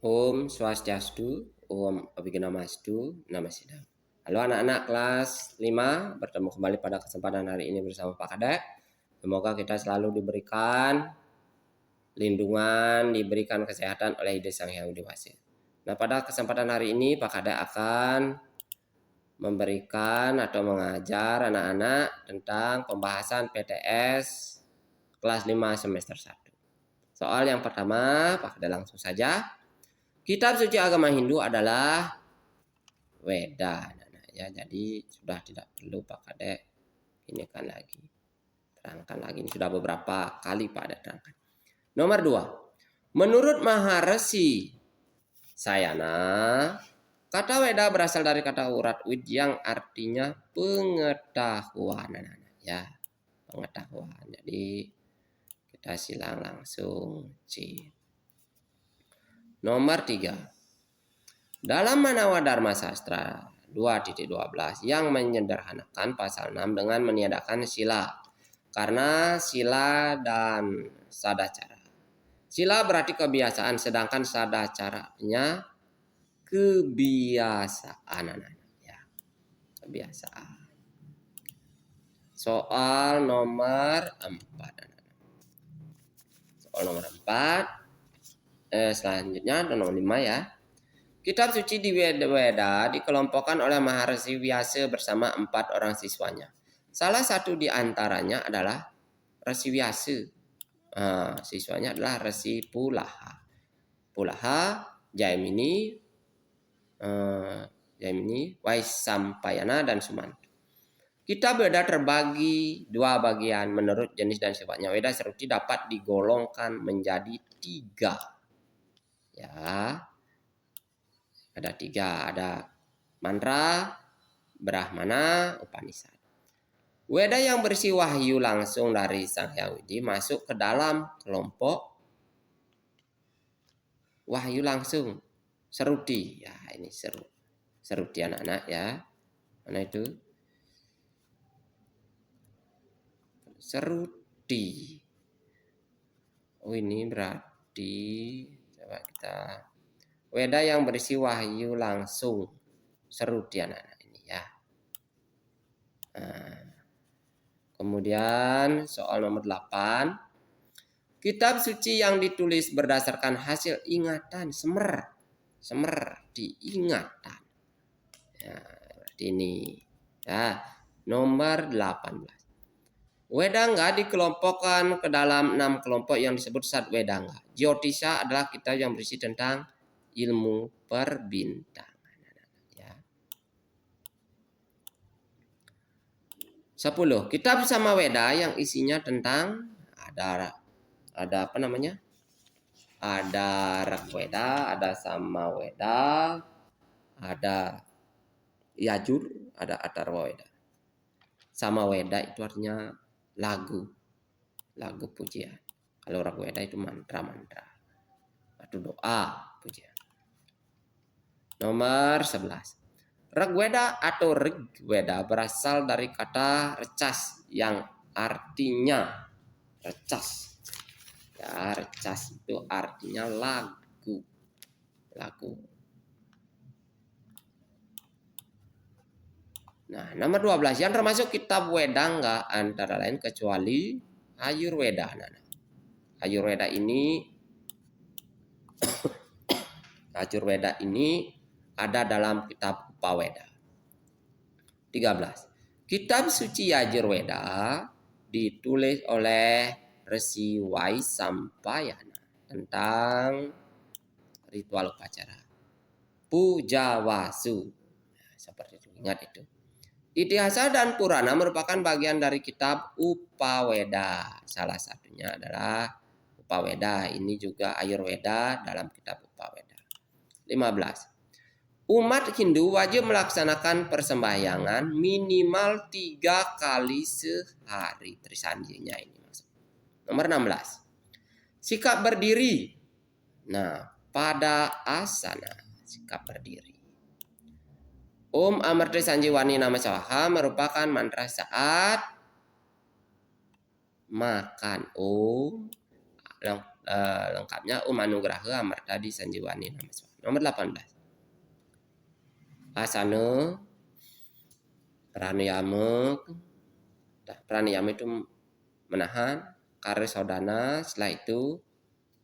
Om Swastiastu, Om Abhijnanastu, Namasidam. Halo anak-anak kelas 5, bertemu kembali pada kesempatan hari ini bersama Pak Kadek. Semoga kita selalu diberikan lindungan, diberikan kesehatan oleh Ide Sang Hyang Widi Wasi. Nah, pada kesempatan hari ini Pak Kadek akan memberikan atau mengajar anak-anak tentang pembahasan PTS kelas 5 semester 1. Soal yang pertama, Pak Kadek langsung saja. Kitab suci agama Hindu adalah Weda, ya. Jadi sudah tidak perlu Pak Kadek ini kan lagi terangkan lagi. Ini sudah beberapa kali Pak Kadek terangkan. Nomor 2. Menurut Maharesi Sayana, kata Weda berasal dari kata urat wid yang artinya pengetahuan, ya. Pengetahuan. Jadi kita silang langsung C. Nomor 3. Dalam Manawa Dharma Sastra 2.12 yang menyederhanakan pasal 6 dengan meniadakan sila karena sila dan sadacara. Sila berarti kebiasaan, sedangkan sadacaranya kebiasaan, ya. Kebiasaan. Soal nomor 4. Soal nomor 4. Selanjutnya nomor 5, ya. Kitab suci di Weda dikelompokkan oleh Maharesi Vyasa bersama 4 orang siswanya. Salah satu di antaranya adalah Resi Vyasa. Siswanya adalah Resi Pulaha. Pulaha, Jaimini, Waisampayana, dan Sumanto. Kitab Weda terbagi 2 bagian menurut jenis dan sifatnya. Weda Seruti dapat digolongkan menjadi 3. Ya, ada 3, ada mantra, brahmana, upanishad. Weda yang berisi wahyu langsung dari Sang Hyang Widi masuk ke dalam kelompok wahyu langsung, Seruti. Ya, ini Seruti anak-anak, ya. Mana itu? Seruti. Oh, ini berarti coba kita Weda yang berisi wahyu langsung, Seruti anak-anak ini, ya. Kemudian soal nomor 8. Kitab suci yang ditulis berdasarkan hasil ingatan, semer diingatan. Ya, berarti ini. Ya, nomor 18. Wedanga dikelompokkan ke dalam 6 kelompok yang disebut Sadwedanga. Jyotisha adalah kitab yang berisi tentang ilmu perbintangan, ya. 10. Kitab Samaweda yang isinya tentang ada apa namanya? Ada Rigweda, ada Samaweda, ada Yajur, ada Atharwaweda. Samaweda itu artinya lagu pujian. Kalau Rigweda itu mantra atau doa pujian. Nomor 11. Rigweda atau Rigweda berasal dari kata recas yang artinya recas. Ya, recas itu artinya lagu. Nah, nomor 12 yang termasuk kitab Wedanga antara lain kecuali Ayurweda. Ayurweda ini ada dalam kitab Upaweda. 13. Kitab suci Ayurweda ditulis oleh Resi Waisampayana tentang ritual upacara Pujawasu. Nah, seperti itu, ingat itu. Itihasa dan Purana merupakan bagian dari kitab Upaweda. Salah satunya adalah Upaweda. Ini juga Ayurweda dalam kitab Upaweda. 15. Umat Hindu wajib melaksanakan persembahyangan minimal 3 kali sehari. Trisanjinya ini maksud. Nomor 16. Sikap berdiri. Nah, pada asana sikap berdiri. Om Amartya Sanjiwani Nama Swaha merupakan mantra saat makan. Om lengkapnya Anugraha Amarta di Sanjiwani Namaswana. Nomor 18. Asana pranayama. Pranayama itu menahan, karya saudana, setelah itu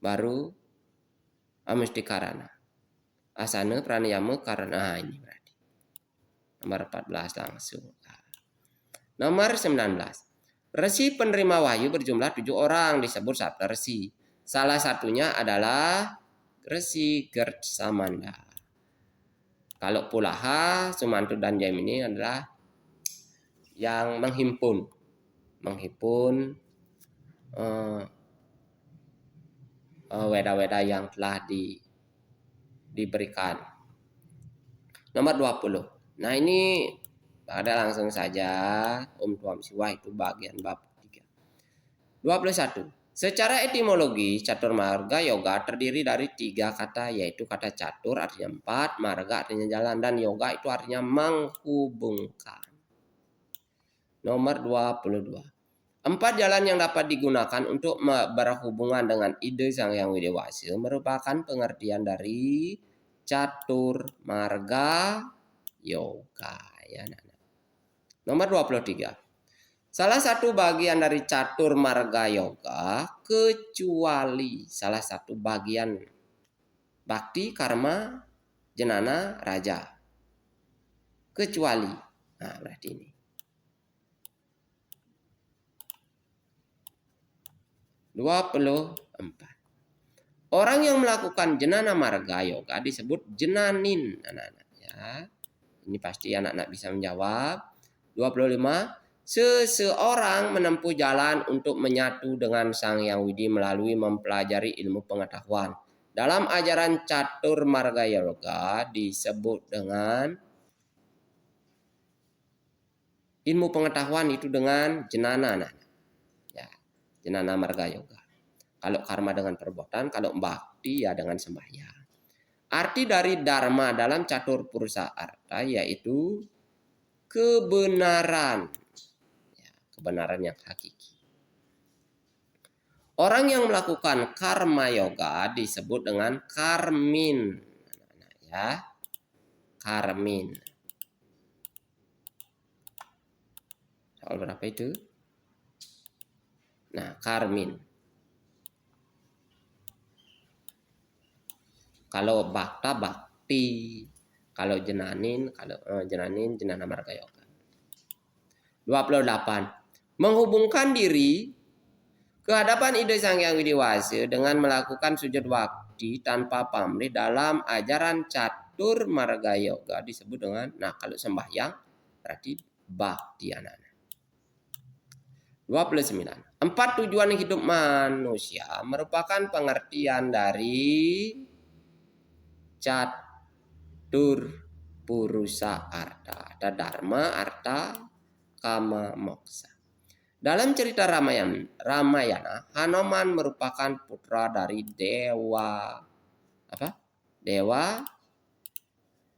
baru amustikarana. Asana pranayama karena ini berarti. Nomor 14 langsung. Nomor 19. Resi penerima wahyu berjumlah 7 orang disebut Sapta Resi. Salah satunya adalah Resi Gertsamanda. Kalau Pulaha, Sumantu dan Jaimini adalah yang menghimpun weda-weda yang telah diberikan. Nomor 20. Nah ini pada langsung saja Tuam Siwa itu bagian bab 3. 21. Secara etimologi, catur marga yoga terdiri dari 3 kata, yaitu kata catur artinya 4, marga artinya jalan, dan yoga itu artinya menghubungkan. Nomor 22. 4 jalan yang dapat digunakan untuk berhubungan dengan ide Sang Hyang Widewasa merupakan pengertian dari catur marga yoga. Ya, nomor 23. Salah satu bagian dari catur marga yoga kecuali salah satu bagian bakti, karma, jenana, raja. Kecuali. Nah, berarti ini. 24. Orang yang melakukan jenana marga yoga disebut jenanin, anak-anak ya. Ini pasti anak-anak bisa menjawab. 25. Seseorang menempuh jalan untuk menyatu dengan Sang Hyang Widi melalui mempelajari ilmu pengetahuan. Dalam ajaran catur marga yoga disebut dengan ilmu pengetahuan itu dengan jenana. Ya, jenana marga yoga. Kalau karma dengan perbuatan, kalau bakti ya dengan sembahyang. Arti dari dharma dalam catur purusa arta yaitu kebenaran. Kebenaran yang hakiki. Orang yang melakukan karma yoga disebut dengan karmin. Ya, karmin. Soal berapa itu? Nah, karmin. Kalau bakta bakti, kalau jenanin, jenana marga yoga. 28. Menghubungkan diri ke hadapan ide Sang Hyang Widewasa dengan melakukan sujud bakti tanpa pamrih dalam ajaran catur marga yoga disebut dengan, nah kalau sembahyang berarti bakti anak-anak. 29. 4 tujuan hidup manusia merupakan pengertian dari catur purusa arta. Ada dharma, arta, kama, moksa. Dalam cerita Ramayana, Hanuman merupakan putra dari Dewa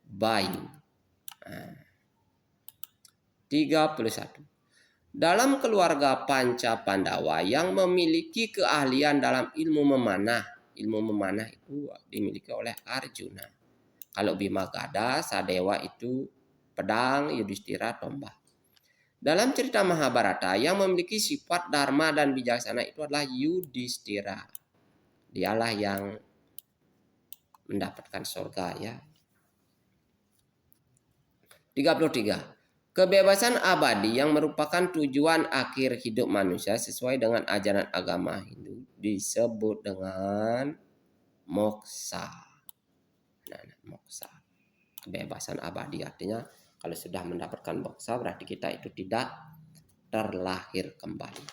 Bayu. 31. Dalam keluarga Panca Pandawa yang memiliki keahlian dalam ilmu memanah itu dimiliki oleh Arjuna. Kalau Bima gada, Sadewa itu pedang, Yudhistira tombak. Dalam cerita Mahabharata yang memiliki sifat dharma dan bijaksana itu adalah Yudhistira. Dialah yang mendapatkan surga ya. 33. Kebebasan abadi yang merupakan tujuan akhir hidup manusia sesuai dengan ajaran agama Hindu disebut dengan moksa. Nah, moksa. Kebebasan abadi artinya kalau sudah mendapatkan moksa berarti kita itu tidak terlahir kembali.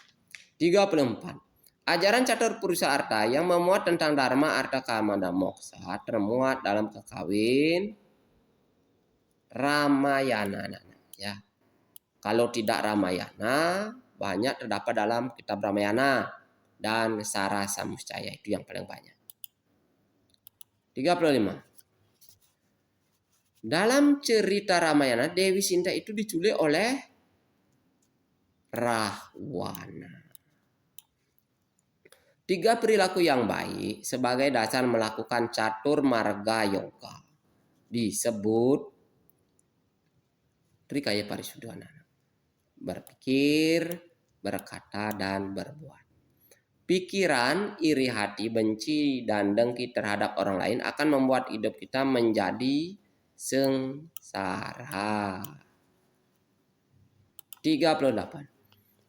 34. Ajaran catur purusa arta yang memuat tentang dharma, arta, kama, dan moksa termuat dalam kekawin Ramayana. Ya. Kalau tidak Ramayana, banyak terdapat dalam kitab Ramayana dan Sarasa Muscaya, itu yang paling banyak. 35. Dalam cerita Ramayana, Dewi Sinta itu diculik oleh Rahwana. 3 perilaku yang baik sebagai dasar melakukan catur marga yoga disebut Trikaya Parisuddhana. Berpikir, berkata, dan berbuat. Pikiran, iri hati, benci, dan dengki terhadap orang lain akan membuat hidup kita menjadi sengsara. 38.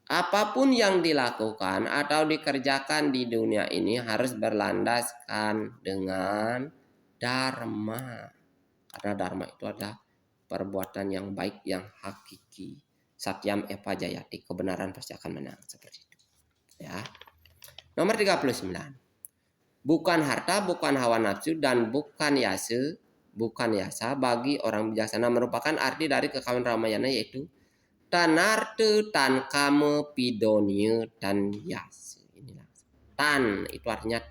Apapun yang dilakukan atau dikerjakan di dunia ini harus berlandaskan dengan dharma. Karena dharma itu adalah perbuatan yang baik, yang hakiki. Satyam eva jayati, kebenaran pasti akan menang, seperti itu. Ya. Nomor 39. Bukan harta, bukan hawa nafsu, dan bukan yasa bagi orang bijaksana merupakan arti dari kekawin Ramayana, yaitu tanarte tan kame pidonie dan yas. Inilah. Tan itu artinya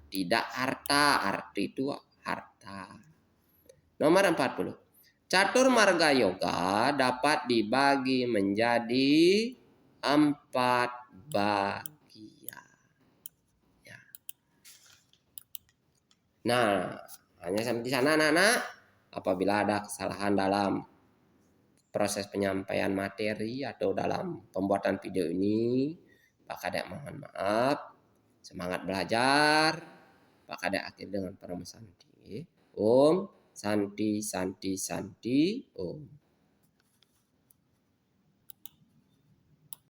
tidak harta, arti itu harta. Nomor 40. Catur marga yoga dapat dibagi menjadi 4 bagian. Ya. Nah, hanya sampai di sana anak-anak. Apabila ada kesalahan dalam proses penyampaian materi atau dalam pembuatan video ini, Pak Kadek mohon maaf. Semangat belajar. Pak Kadek akhir dengan Parama Santi. Om Santi Santi Santi Om.